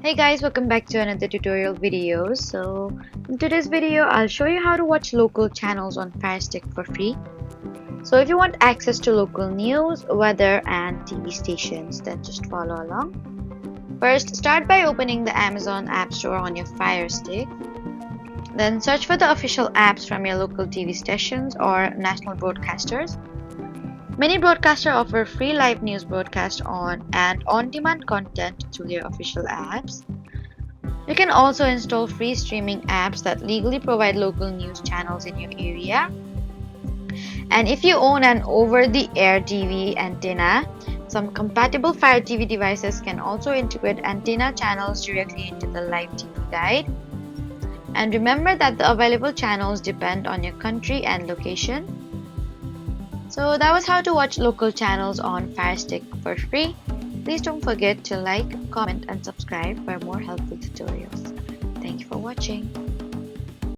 Hey guys, welcome back to another tutorial video. So in today's video, I'll show you how to watch local channels on Firestick for free. So if you want access to local news, weather and TV stations, then just follow along. First, start by opening the Amazon App Store on your Firestick. Then search for the official apps from your local TV stations or national broadcasters. Many broadcasters offer free live news broadcast and on-demand content through their official apps. You can also install free streaming apps that legally provide local news channels in your area. And if you own an over-the-air TV antenna, some compatible Fire TV devices can also integrate antenna channels directly into the live TV guide. And remember that the available channels depend on your country and location. So that was how to watch local channels on Firestick for free. Please don't forget to like, comment and subscribe for more helpful tutorials. Thank you for watching.